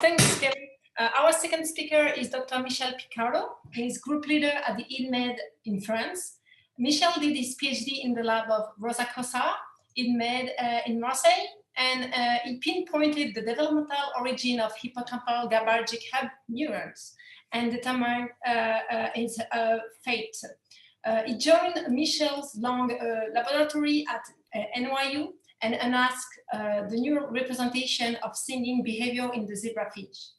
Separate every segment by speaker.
Speaker 1: Thanks, Gary. Our second speaker is Dr. Michel Picardo. He is group leader at the INMED in France. Michel did his PhD in the lab of Rosa Cosa, INMED in Marseille, and he pinpointed the developmental origin of hippocampal GABAergic hub neurons and determined its fate. He joined Michel's long laboratory at NYU and unasked the new representation of singing behavior in the zebrafish.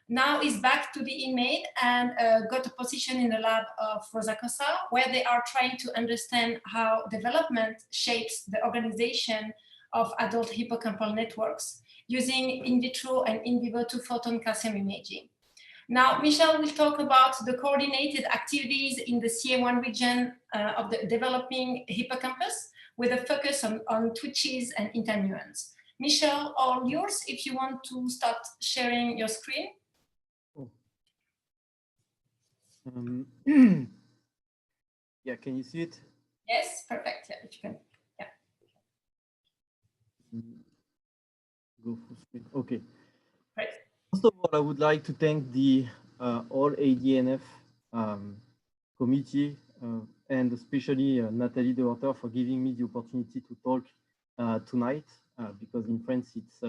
Speaker 1: Now he's back to the INMED and got a position in the lab of Rosa Cosa, where they are trying to understand how development shapes the organization of adult hippocampal networks using in vitro and in vivo 2-photon calcium imaging. Now, Michel will talk about the coordinated activities in the CA1 region of the developing hippocampus with a focus on Twitches and Interneurons. Michel, all yours if you want to start sharing your screen.
Speaker 2: Yeah, can you see it?
Speaker 1: Yes, perfect. Yeah, if you can. Yeah.
Speaker 2: Go full screen. Okay.
Speaker 1: Great.
Speaker 2: First of all, I would like to thank the all ADNF committee and especially Natalie, the author, for giving me the opportunity to talk tonight because in France it's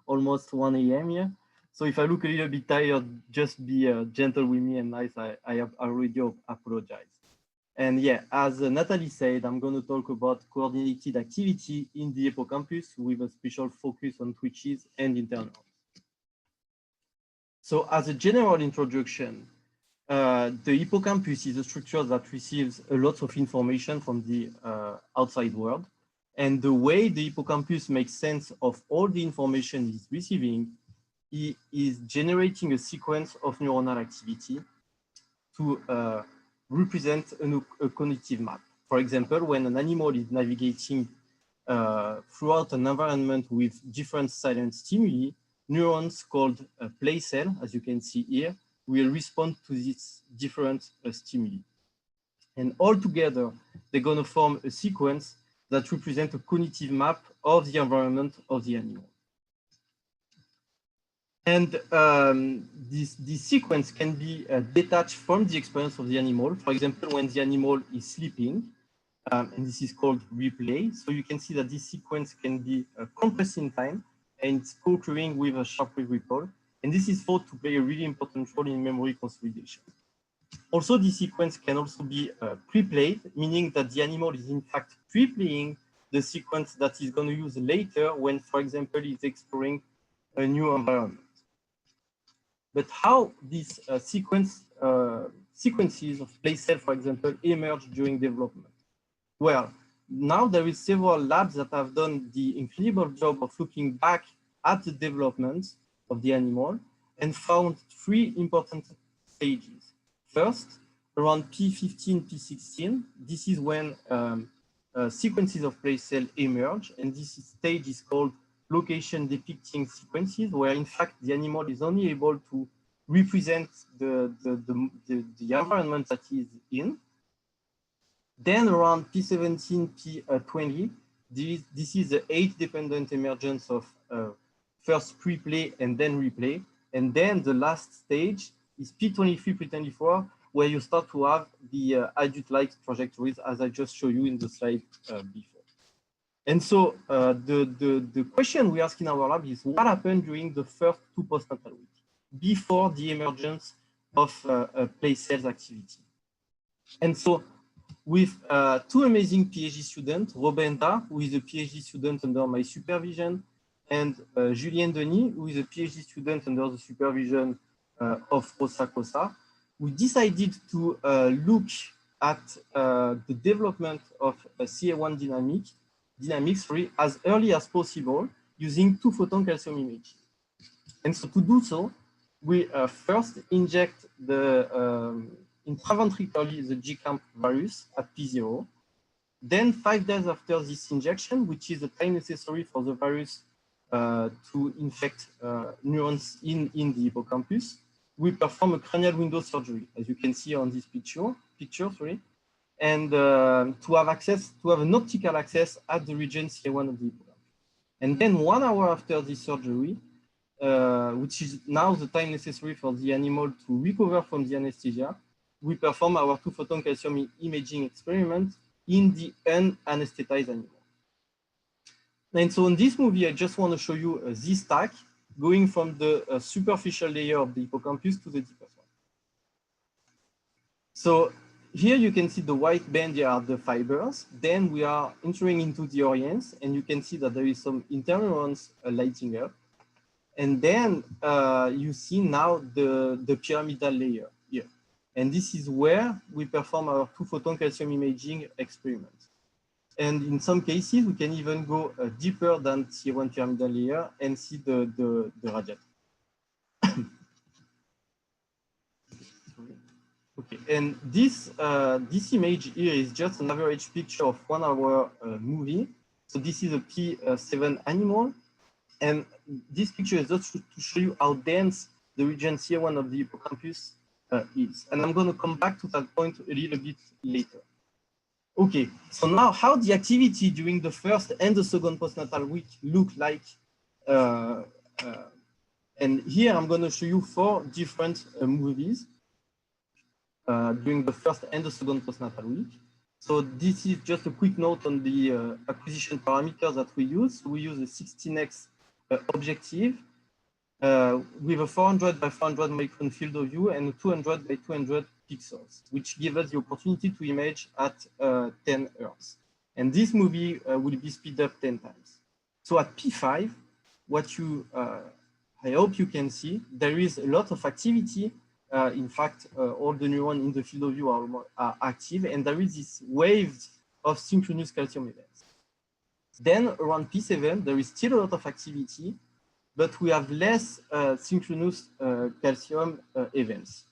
Speaker 2: almost 1 a.m. here. So if I look a little bit tired, just be gentle with me and nice. I have already apologized. And yeah, as Natalie said, I'm going to talk about coordinated activity in the hippocampus with a special focus on twitches and interneurons. So as a general introduction, the hippocampus is a structure that receives a lot of information from the outside world. And the way the hippocampus makes sense of all the information it's receiving is generating a sequence of neuronal activity to represent a cognitive map. For example, when an animal is navigating throughout an environment with different silent stimuli, neurons called play cell, as you can see here, will respond to these different stimuli. And all together, they're going to form a sequence that represents a cognitive map of the environment of the animal. And this sequence can be detached from the experience of the animal. For example, when the animal is sleeping, and this is called replay. So you can see that this sequence can be compressed in time and it's co-occurring with a sharp wave recall. And this is thought to play a really important role in memory consolidation. Also, this sequence can also be pre-played, meaning that the animal is in fact pre-playing the sequence that he's going to use later when, for example, he's exploring a new environment. But how these sequences of play cell, for example, emerge during development? Well, now there is several labs that have done the incredible job of looking back at the development of the animal and found 3 important stages. First, around P15, P16, this is when sequences of play cell emerge, and this stage is called location depicting sequences, where in fact the animal is only able to represent the environment that he's in. Then around P17, P20, this is the age-dependent emergence of first pre-play and then replay. And then the last stage is P23, P24, where you start to have the adult-like trajectories, as I just showed you in the slide before. And so the question we ask in our lab is what happened during the first 2 postnatal weeks before the emergence of play cells activity. And so with 2 amazing PhD students, Robenta, who is a PhD student under my supervision, and Julien Denis, who is a PhD student under the supervision of Rosa Cosa, we decided to look at the development of CA1 dynamics as early as possible using 2-photon calcium imaging. And so to do so, we first inject the intraventrically the GCAMP virus at P0. Then 5 days after this injection, which is the time necessary for the virus to infect neurons in the hippocampus, we perform a cranial window surgery, as you can see on this picture, and to have an optical access at the region CA1 of the hippocampus. And then 1 hour after this surgery, which is now the time necessary for the animal to recover from the anesthesia, we perform our 2-photon calcium imaging experiment in the unanesthetized animal. And so in this movie, I just want to show you this stack going from the superficial layer of the hippocampus to the deepest one. So here you can see the white band, here are the fibers. Then we are entering into the orients, and you can see that there is some interneurons lighting up. And then you see now the pyramidal layer here. And this is where we perform our 2-photon calcium imaging experiment. And in some cases, we can even go deeper than tier 1 pyramidal layer and see the radiator. Okay, and this image here is just an average picture of 1 hour movie. So this is a P7 animal. And this picture is just to show you how dense the region C1 of the hippocampus is. And I'm going to come back to that point a little bit later. Okay, so now how the activity during the first and the second postnatal week look like. And here I'm going to show you 4 different movies during the first and the second postnatal week. So this is just a quick note on the acquisition parameters that we use. We use a 16x objective with a 400 by 400 micron field of view and a 200 by 200 pixels, which give us the opportunity to image at 10 Hz. And this movie will be speed up 10 times. So at P5, what you, I hope you can see, there is a lot of activity. In fact, all the neurons in the field of view are active, and there is this wave of synchronous calcium events. Then around P7, there is still a lot of activity, but we have less synchronous calcium events,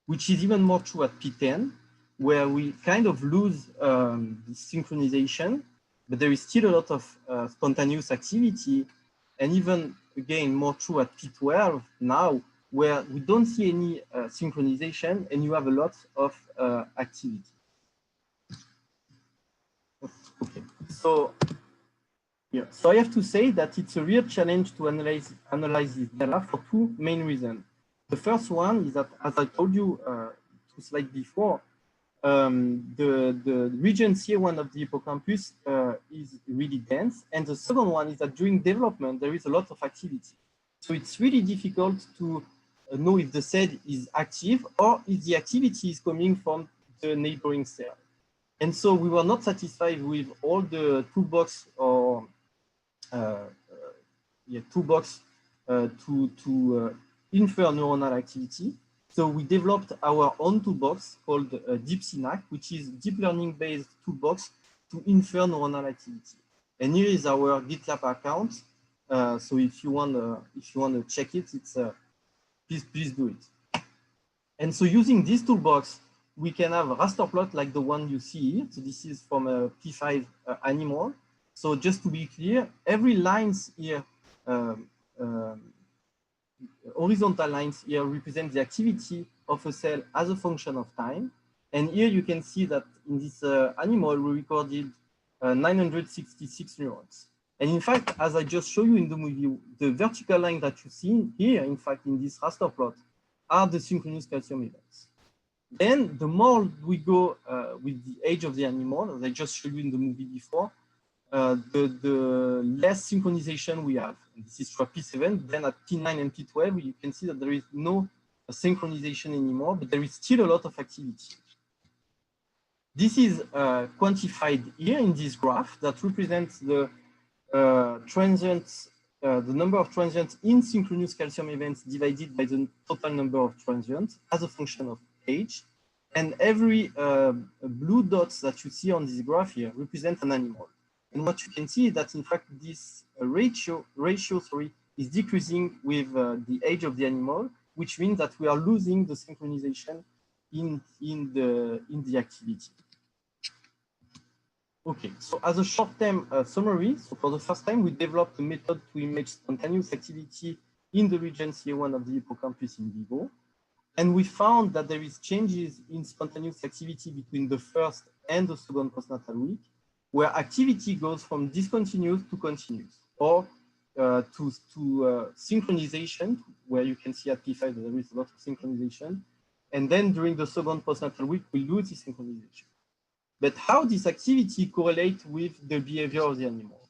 Speaker 2: which is even more true at P10, where we kind of lose the synchronization, but there is still a lot of spontaneous activity, and even, again, more true at P12 now, where we don't see any synchronization, and you have a lot of activity. Okay, so yeah, so I have to say that it's a real challenge to analyze this data for 2 main reasons. The first one is that, as I told you 2 slides before, the region C1 of the hippocampus is really dense, and the second one is that during development there is a lot of activity. So it's really difficult to know if the cell is active or if the activity is coming from the neighboring cell. And so we were not satisfied with all the toolbox or toolbox to infer neuronal activity. So we developed our own toolbox called Deepsea Mac, which is deep learning based toolbox to infer neuronal activity. And here is our GitLab account. So if you want to check it, it's please do it. And so using this toolbox, we can have a raster plot like the one you see here. So this is from a P5 animal. So just to be clear, every lines here, horizontal lines here represent the activity of a cell as a function of time. And here you can see that in this animal, we recorded 966 neurons. And in fact, as I just showed you in the movie, the vertical line that you see here, in fact, in this raster plot, are the synchronous calcium events. Then the more we go with the age of the animal, as I just showed you in the movie before, the less synchronization we have. And this is for P7. Then at P9 and P12, you can see that there is no synchronization anymore, but there is still a lot of activity. This is quantified here in this graph that represents the transients, the number of transients in synchronous calcium events divided by the total number of transients as a function of age. And every blue dots that you see on this graph here represent an animal. And what you can see is that, in fact, this ratio is decreasing with the age of the animal, which means that we are losing the synchronization in the activity. Okay, so as a short-term summary, so for the first time, we developed a method to image spontaneous activity in the region CA1 of the hippocampus in vivo. And we found that there is changes in spontaneous activity between the first and the second postnatal week, where activity goes from discontinuous to continuous, or synchronization, where you can see at P5 that there is a lot of synchronization. And then during the second postnatal week, we lose this synchronization. But how this activity correlates with the behavior of the animal?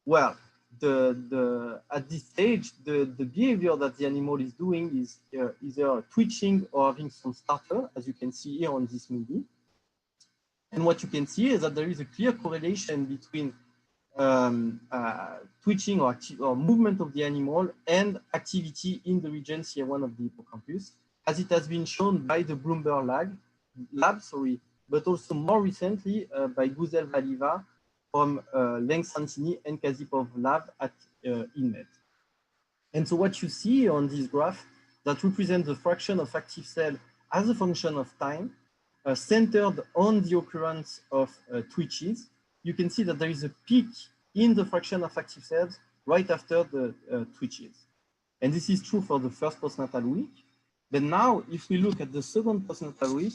Speaker 2: Well, at this stage, the behavior that the animal is doing is either twitching or having some startle, as you can see here on this movie. And what you can see is that there is a clear correlation between twitching or movement of the animal and activity in the region CA1 of the hippocampus, as it has been shown by the Bloomberg lab, but also more recently by Guzel Valiva from Leng Santini and Kazipov lab at INMED. And so what you see on this graph that represents the fraction of active cell as a function of time, centered on the occurrence of twitches, you can see that there is a peak in the fraction of active cells right after the twitches. And this is true for the first postnatal week. But now, if we look at the second postnatal week,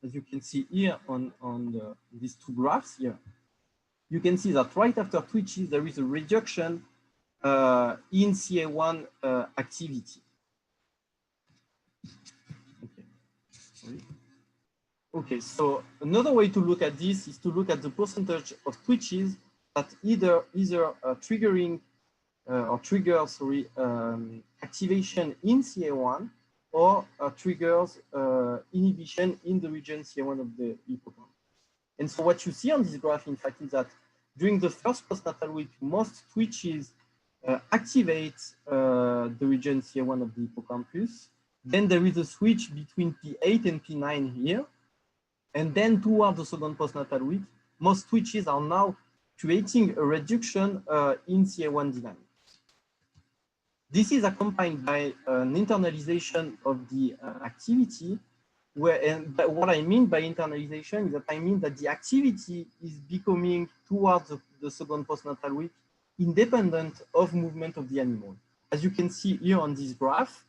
Speaker 2: as you can see here on these two graphs here, you can see that right after twitches, there is a reduction in CA1 activity. Okay. Sorry. Okay, so another way to look at this is to look at the percentage of twitches that either triggering or triggers activation in CA1 or triggers inhibition in the region CA1 of the hippocampus. And so what you see on this graph, in fact, is that during the first postnatal week, most twitches activate the region CA1 of the hippocampus. Then there is a switch between P8 and P9 here. And then toward the second postnatal week, most twitches are now creating a reduction in CA1 dynamics. This is accompanied by an internalization of the activity, but what I mean by internalization is that I mean that the activity is becoming towards the second postnatal week independent of movement of the animal. As you can see here on this graph,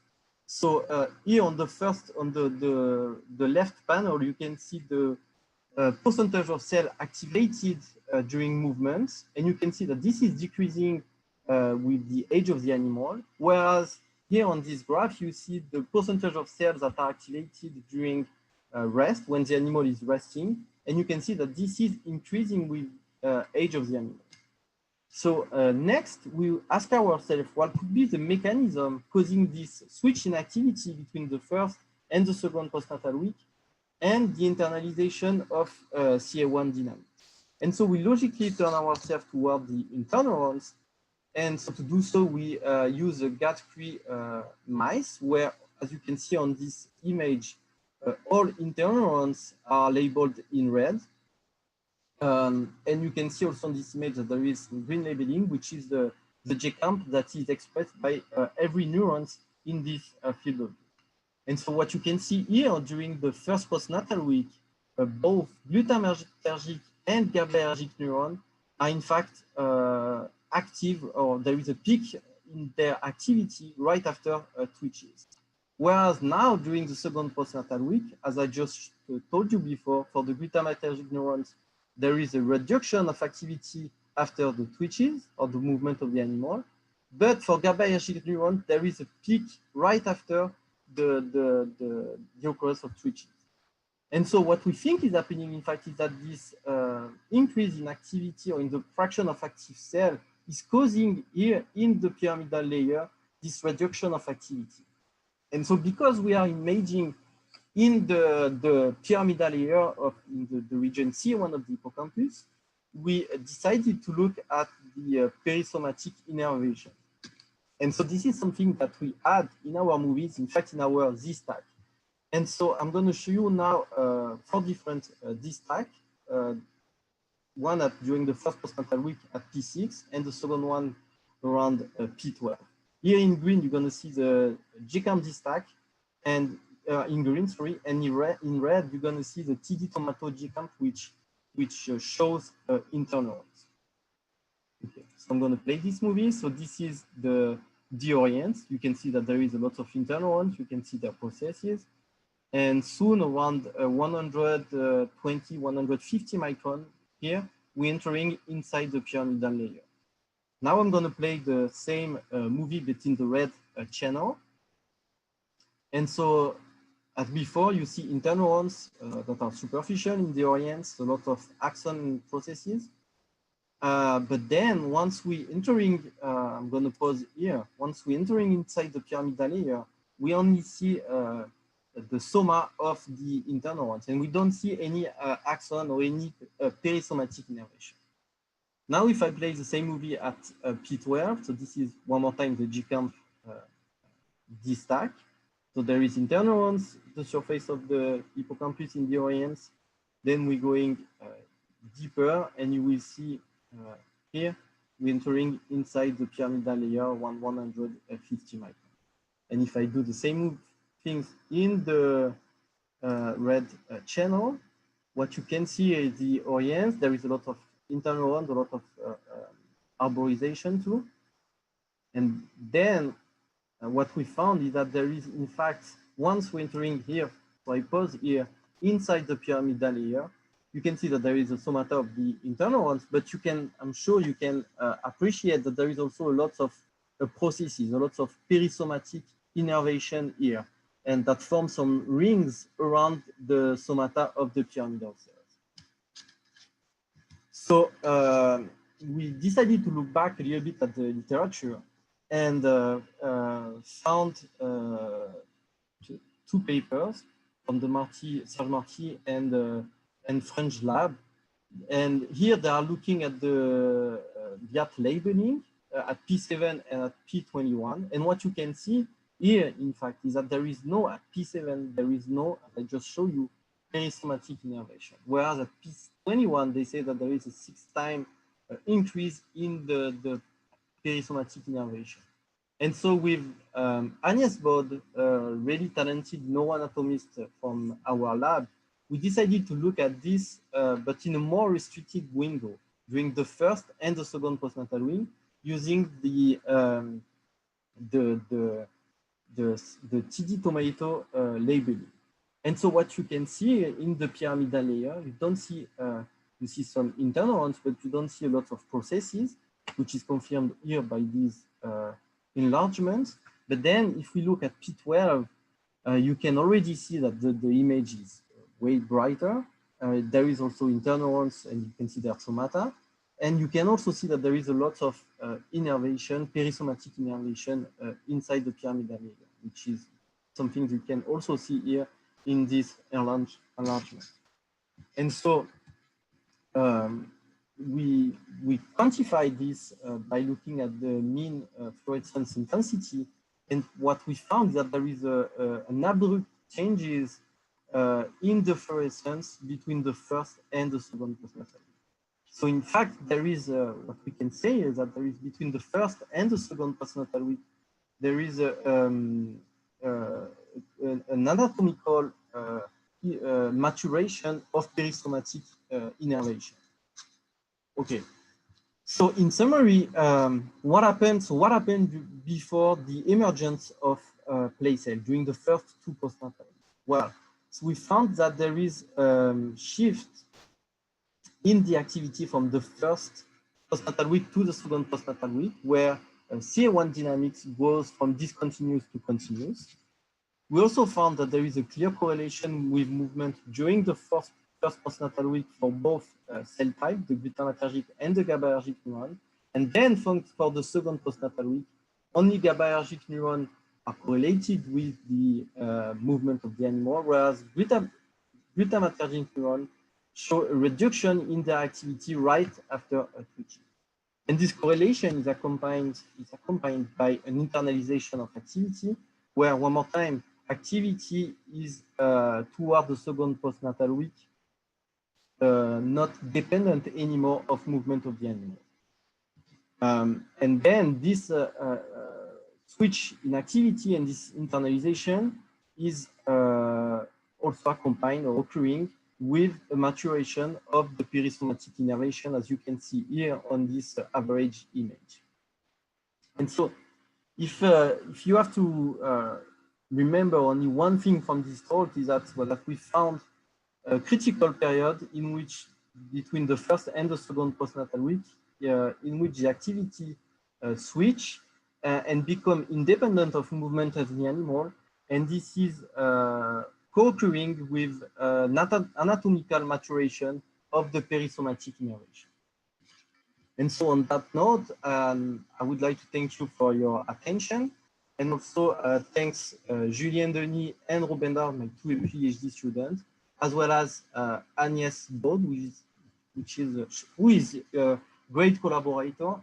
Speaker 2: so here on the first, on the left panel, you can see the percentage of cell activated during movements, and you can see that this is decreasing with the age of the animal, whereas here on this graph, you see the percentage of cells that are activated during rest, when the animal is resting, and you can see that this is increasing with age of the animal. So next, we ask ourselves what could be the mechanism causing this switch in activity between the first and the second postnatal week and the internalization of CA1 dynamics. And so we logically turn ourselves toward the interneurons. And so to do so, we use a GAT3 mice where, as you can see on this image, all interneurons are labeled in red. And you can see also on this image that there is green labeling, which is the J-camp that is expressed by every neurons in this field of view. And so what you can see here during the first postnatal week, both glutamatergic and GABAergic neurons are in fact active, or there is a peak in their activity right after twitches. Whereas now during the second postnatal week, as I just told you before, for the glutamatergic neurons, there is a reduction of activity after the twitches or the movement of the animal. But for GABAergic neurons, there is a peak right after the occurrence of twitches. And so what we think is happening, in fact, is that this increase in activity or in the fraction of active cell is causing here in the pyramidal layer this reduction of activity. And so because we are imaging in the pyramidal layer of the region C1 of the hippocampus, we decided to look at the perisomatic innervation. And so this is something that we add in our movies, in fact, in our Z-stack. And so I'm going to show you now 4 different Z-stack, one during the first postnatal week at P6, and the second one around P12. Here in green, you're going to see the J-camp Z-stack, and in green, sorry, and in red, you're going to see the TD tomato J-camp, which shows interneurons. Okay, so I'm going to play this movie. So this is the orient. You can see that there is a lot of interneurons. You can see their processes. And soon around 120, 150 micron here, we're entering inside the pyramidal layer. Now I'm going to play the same movie but in the red channel. And so as before, you see interneurons that are superficial in the orients, a lot of axon processes. But then once we entering, I'm going to pause here. Once we entering inside the pyramidal layer, we only see the soma of the interneurons, and we don't see any axon or any perisomatic innervation. Now, if I play the same movie at P12, so this is one more time the GCamp D stack. So there is interneurons, the surface of the hippocampus in the orients. Then we're going deeper, and you will see here we're entering inside the pyramidal layer 150 microns. And if I do the same things in the red channel, what you can see is the orients. There is a lot of interneurons, a lot of arborization too. And then what we found is that there is, in fact, once we're entering here, so I pause here, inside the pyramidal layer, you can see that there is a somata of the interneurons, but you can, I'm sure you can appreciate that there is also a lot of processes, a lot of perisomatic innervation here, and that forms some rings around the somata of the pyramidal cells. So we decided to look back a little bit at the literature and found two papers from the Serge Marty and French lab. And here they are looking at the BIAT labeling at P7 and at P21. And what you can see here, in fact, is that there is no, at P7, there is no, I just show you, perisomatic innervation. Whereas at P21, they say that there is a 6-time increase in the perisomatic innervation. And so with Agnès Bod, really talented neuroanatomist from our lab, we decided to look at this, but in a more restricted window during the first and the second postnatal week, using the TD tomato labeling. And so what you can see in the pyramidal layer, you don't see, you see some interneurons, but you don't see a lot of processes, which is confirmed here by these enlargements. But then if we look at P12, you can already see that the image is way brighter. There is also interneurons, and you can see their somata. And you can also see that there is a lot of innervation, perisomatic innervation inside the pyramidal layer, which is something you can also see here in this enlargement. And so we quantify this by looking at the mean fluorescence intensity. And what we found is that there is an abrupt changes in the fluorescence between the first and the second postnatal. So in fact, there is what we can say is that there is between the first and the second postnatal week, there is an anatomical maturation of perisomatic innervation. Okay. So in summary, what happened? So what happened before the emergence of play cell during the first two postnatal? Well, so we found that there is shift in the activity from the first postnatal week to the second postnatal week, where CA1 dynamics goes from discontinuous to continuous. We also found that there is a clear correlation with movement during the first postnatal week for both cell type, the glutamatergic and the GABAergic neuron. And then for the second postnatal week, only GABAergic neurons are correlated with the movement of the animal, whereas glutamatergic neurons show a reduction in their activity right after a twitching. And this correlation is accompanied by an internalization of activity, where one more time, activity is toward the second postnatal week, not dependent anymore of movement of the animal. And then this switch in activity and this internalization is also accompanied or occurring with a maturation of the perisomatic innervation, as you can see here on this average image. And so if you have to remember only one thing from this talk, is that, well, that we found a critical period in which between the first and the second postnatal week, in which the activity switch and become independent of movement of the animal. And this is co-occurring with anatomical maturation of the perisomatic innervation. And so on that note, I would like to thank you for your attention. And also thanks Julien Denis and Robin Dard, my two PhD students, as well as Agnès Baud, who is a great collaborator,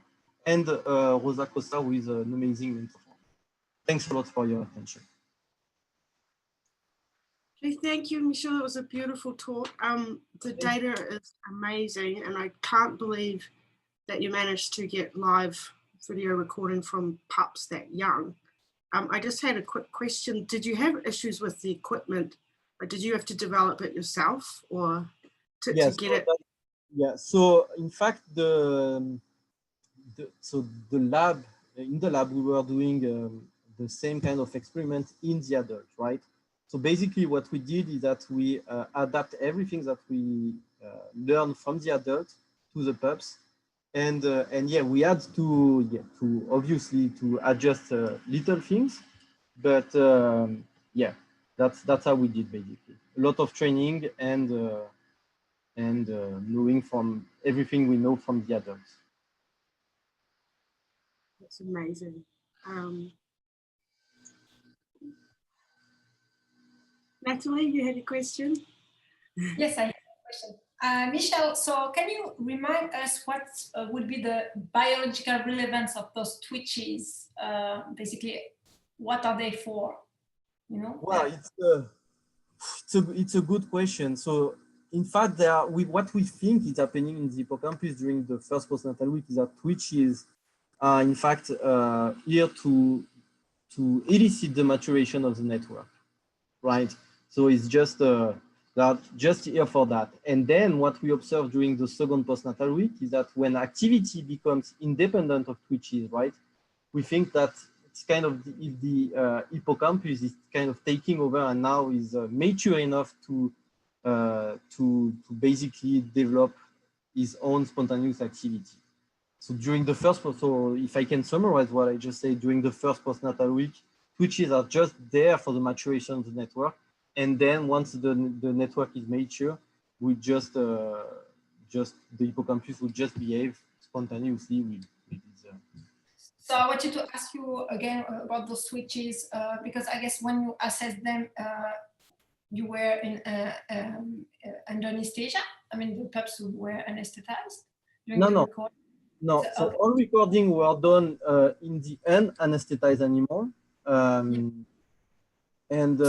Speaker 2: and Rosa Costa, who is an amazing mentor. Thanks a lot for your attention.
Speaker 3: Thank you, Michel. It was a beautiful talk. The data is amazing, and I can't believe that you managed to get live video recording from pups that young. I just had a quick question. Did you have issues with the equipment? Or did you have to develop it yourself, or to get it?
Speaker 2: Yeah. So in fact, in the lab we were doing the same kind of experiment in the adult, right? So basically, what we did is that we adapt everything that we learn from the adult to the pups. And yeah, we had to obviously to adjust little things, but yeah, that's how we did basically. A lot of training and knowing from everything we know from the adults.
Speaker 3: That's amazing. Natalie, you had a question?
Speaker 1: Yes, I have a question. Michel, so can you remind us what would be the biological relevance of those twitches? Basically, what are they for? You know?
Speaker 2: Well, it's a good question. So in fact, what we think is happening in the hippocampus during the first postnatal week is that twitches are in fact here to elicit the maturation of the network, right? So it's just here for that. And then what we observe during the second postnatal week is that when activity becomes independent of twitches, right? We think that it's kind of if the hippocampus is kind of taking over and now is mature enough to basically develop his own spontaneous activity. So during the first, so if I can summarize what I just said, during the first postnatal week, twitches are just there for the maturation of the network. And then once the network is mature, we just the hippocampus will just behave spontaneously with its.
Speaker 1: So I want you to ask you again about those twitches because I guess when you assess them, you were in under anesthesia. I mean, the pups were anesthetized during the recording.
Speaker 2: No, so all recording were done in the unanesthetized animal. And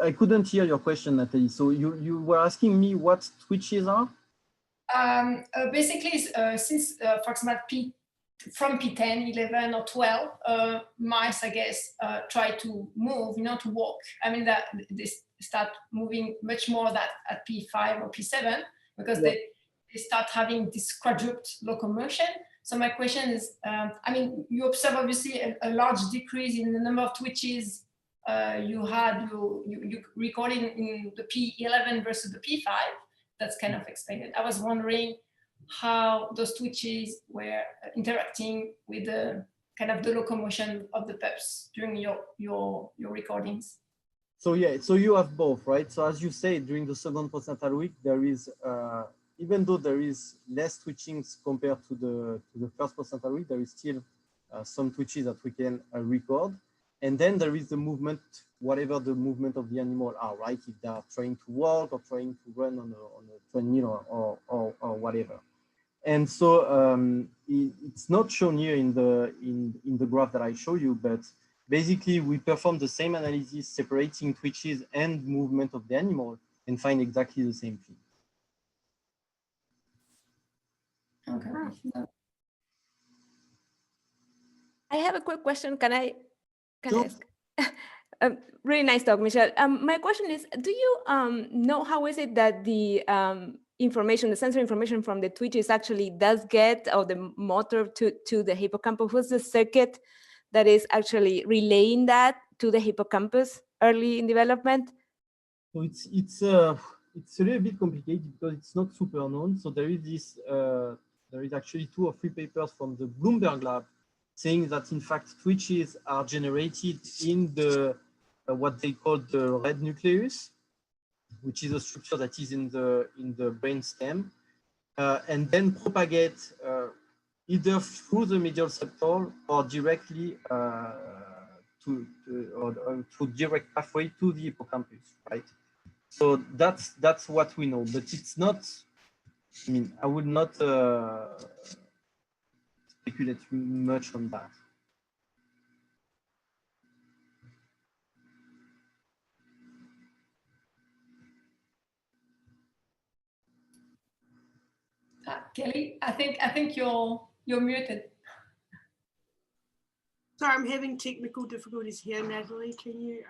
Speaker 2: I couldn't hear your question, Natalie. So you were asking me what twitches are?
Speaker 1: Basically, since, for example, from P10, 11, or 12, mice, I guess, try to move, to walk. I mean, that they start moving much more than at P5 or P7 because they start having this quadruped locomotion. So my question is, I mean, you observe obviously a large decrease in the number of twitches you recorded in the P11 versus the P5. That's kind of explained. I was wondering how those twitches were interacting with the kind of the locomotion of the pups during your recordings.
Speaker 2: So yeah, so you have both, right? So as you say, during the second postnatal week, there is even though there is less twitchings compared to the first postnatal week, there is still some twitches that we can record. And then there is the movement, whatever the movement of the animal are, right? If they are trying to walk or trying to run on a treadmill or whatever. And so it's not shown here in the graph that I show you, but basically we perform the same analysis separating twitches and movement of the animal and find exactly the same thing.
Speaker 1: Okay.
Speaker 4: I have a quick question. Can I
Speaker 2: Sure.
Speaker 4: ask? Really nice talk, Michel. My question is, do you know how is it that the information, the sensory information from the twitches actually does get, or the motor to the hippocampus? What's the circuit that is actually relaying that to the hippocampus early in development?
Speaker 2: So it's a little bit complicated because it's not super known. So there is this there is actually 2 or 3 papers from the Bloomberg lab saying that in fact twitches are generated in the what they call the red nucleus, which is a structure that is in the brain stem, and then propagate either through the medial septal or directly through direct pathway to the hippocampus, right? So that's what we know, but it's not. I mean, I would not speculate much on that.
Speaker 1: Kelly, I think you're muted.
Speaker 3: Sorry, I'm having technical difficulties here, Natalie. Can you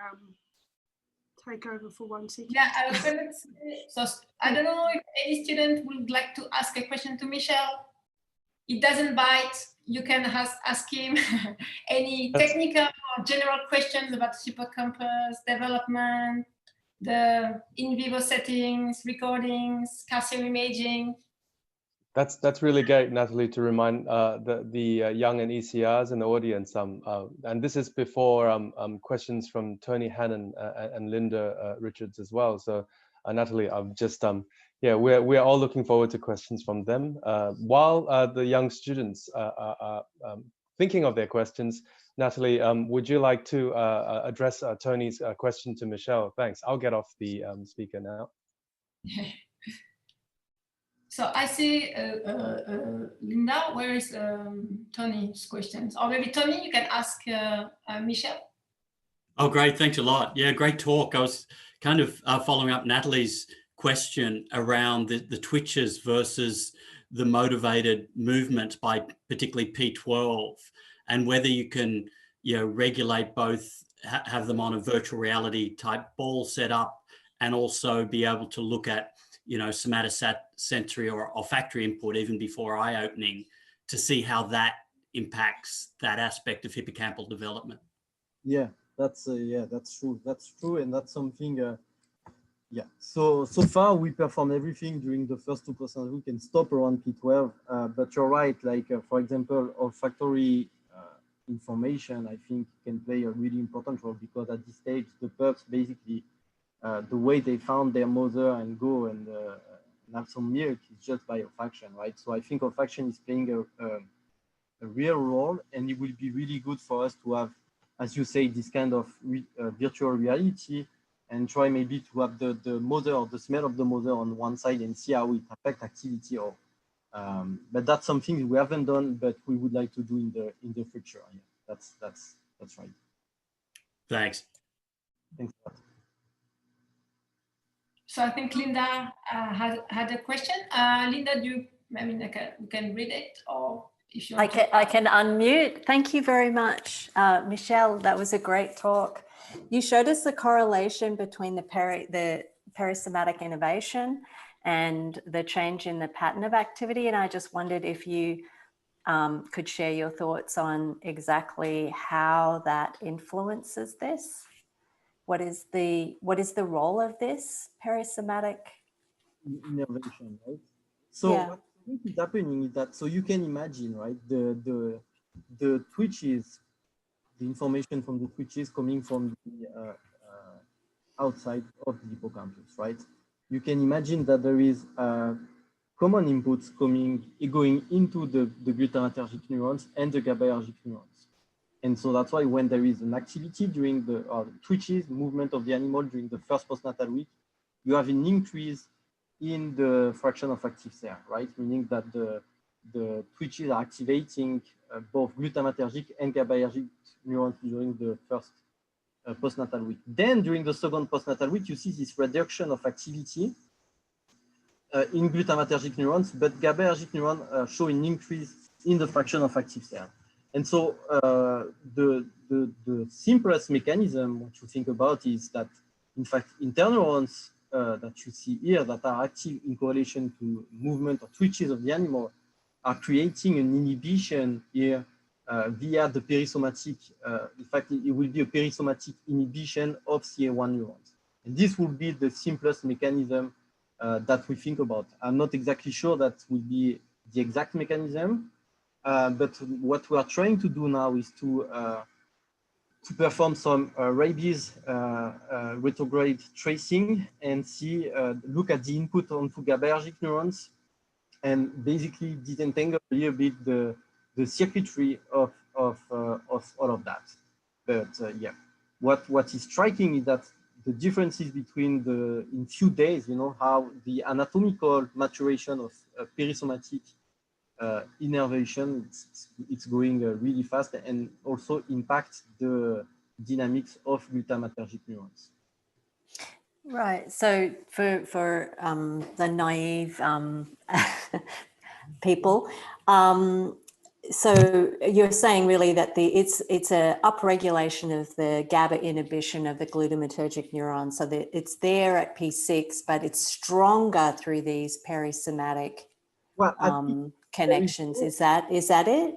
Speaker 3: take over for 1 second?
Speaker 1: Yeah, I was going to say, so I don't know if any student would like to ask a question to Michel. It doesn't bite. You can ask him any technical or general questions about hippocampus, development, the in vivo settings, recordings, calcium imaging.
Speaker 5: That's really great, Natalie, to remind the young and ECRs in the audience. And this is before questions from Tony Hannon and Linda Richards as well. So Natalie, I'm just yeah, we're all looking forward to questions from them. While the young students are thinking of their questions, Natalie, would you like to address Tony's question to Michel? Thanks. I'll get off the speaker now.
Speaker 1: So I see Linda, where is Tony's questions? Or maybe Tony, you can ask Michel.
Speaker 6: Oh, great. Thanks a lot. Yeah, great talk. I was kind of following up Natalie's question around the twitches versus the motivated movement by particularly P12, and whether you can, you know, regulate both, have them on a virtual reality type ball set up, and also be able to look at, you know, somatosensory or olfactory input even before eye opening to see how that impacts that aspect of hippocampal development.
Speaker 2: Yeah, that's true. That's true, and that's something. Yeah. So far we perform everything during the first 2% week and stop around P12. But you're right. Like for example, olfactory information, I think can play a really important role, because at this stage the pups basically the way they found their mother and go and have some milk is just by olfaction, right? So I think olfaction is playing a real role, and it will be really good for us to have, as you say, this kind of virtual reality, and try maybe to have the mother or the smell of the mother on one side and see how it affects activity. Or but that's something we haven't done, but we would like to do in the future. Yeah, that's right.
Speaker 6: Thanks.
Speaker 2: Thanks a lot.
Speaker 1: So I think Linda had a question. Linda, we can read it, or if you want
Speaker 7: I can unmute. Thank you very much, Michel. That was a great talk. You showed us the correlation between the perisomatic innervation and the change in the pattern of activity, and I just wondered if you could share your thoughts on exactly how that influences this. What is the role of this perisomatic
Speaker 2: innervation, right? So
Speaker 7: yeah.
Speaker 2: what I think is happening is that, so you can imagine, right, the twitches, the information from the twitches coming from the outside of the hippocampus, right? You can imagine that there is common inputs going into the glutamatergic neurons and the GABAergic neurons. And so that's why when there is an activity during the twitches, movement of the animal during the first postnatal week, you have an increase in the fraction of active cell, right? Meaning that the twitches are activating both glutamatergic and GABAergic neurons during the first postnatal week. Then during the second postnatal week, you see this reduction of activity in glutamatergic neurons, but GABAergic neurons show an increase in the fraction of active cell. And so the simplest mechanism, what you think about, is that, in fact, interneurons that you see here that are active in correlation to movement or twitches of the animal are creating an inhibition here via the perisomatic. In fact, it will be a perisomatic inhibition of CA1 neurons. And this will be the simplest mechanism that we think about. I'm not exactly sure that will be the exact mechanism, But what we are trying to do now is to perform some rabies retrograde tracing and see, look at the input onto GABAergic neurons and basically disentangle a little bit the circuitry of all of that. But yeah, what is striking is that the differences between in few days, you know, how the anatomical maturation of perisomatic innervation, it's going really fast and also impacts the dynamics of glutamatergic neurons.
Speaker 7: Right. So for the naive people, so you're saying really that it's a upregulation of the GABA inhibition of the glutamatergic neurons, so that it's there at P6, but it's stronger through these perisomatic connections. Is that it?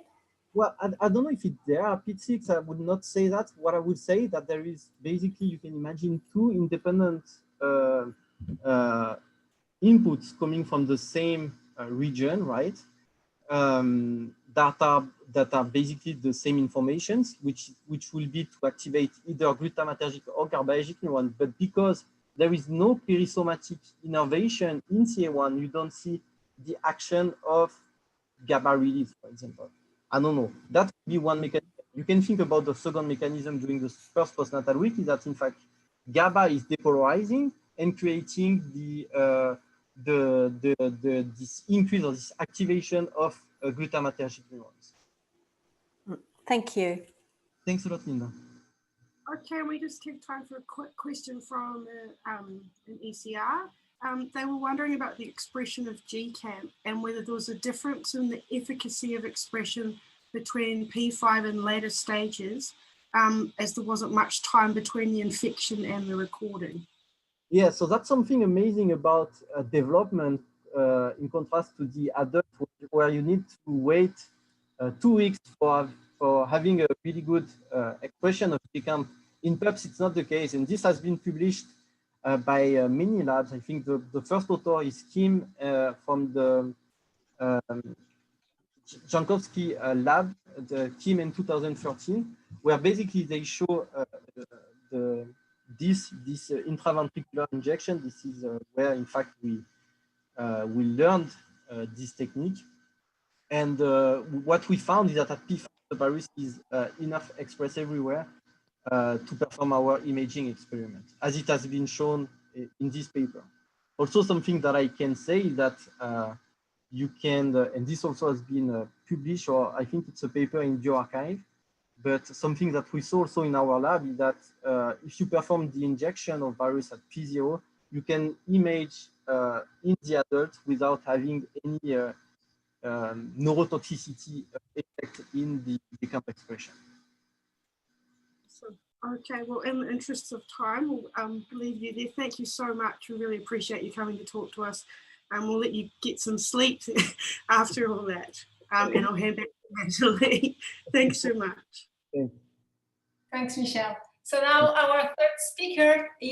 Speaker 2: Well, I don't know if it's there at P6. I would not say that. What I would say that there is basically, you can imagine two independent inputs coming from the same region, right? That are basically the same informations, which will be to activate either glutamatergic or GABAergic neuron. But because there is no perisomatic innervation in CA1, you don't see the action of GABA release, for example. I don't know. That would be one mechanism. You can think about the second mechanism during the first postnatal week, is that in fact GABA is depolarizing and creating this increase or this activation of glutamatergic neurons.
Speaker 7: Thank you.
Speaker 2: Thanks a lot, Linda.
Speaker 3: Okay, we just take time for a quick question from an ECR. They were wondering about the expression of GCAM and whether there was a difference in the efficacy of expression between P5 and later stages, as there wasn't much time between the infection and the recording.
Speaker 2: Yeah, so that's something amazing about development in contrast to the adult, where you need to wait 2 weeks for having a really good expression of GCAM. In pups, it's not the case, and this has been published by many labs. I think the first author is Kim from the Jankowski lab, Kim in 2013, where basically they show this intraventricular injection. This is where, in fact, we learned this technique. And what we found is that at P5, the virus is enough expressed everywhere to perform our imaging experiment, as it has been shown in this paper. Also, something that I can say is that you can, and this also has been published, or I think it's a paper in bioRxiv, but something that we saw also in our lab is that if you perform the injection of virus at P0, you can image in the adult without having any neurotoxicity effect in the GCAM expression.
Speaker 3: So, okay, well, in the interest of time, we'll leave you there. Thank you so much. We really appreciate you coming to talk to us. We'll let you get some sleep after all that. And I'll hand back to Natalia. Thanks so much.
Speaker 1: Thanks, Michel. So now our third speaker is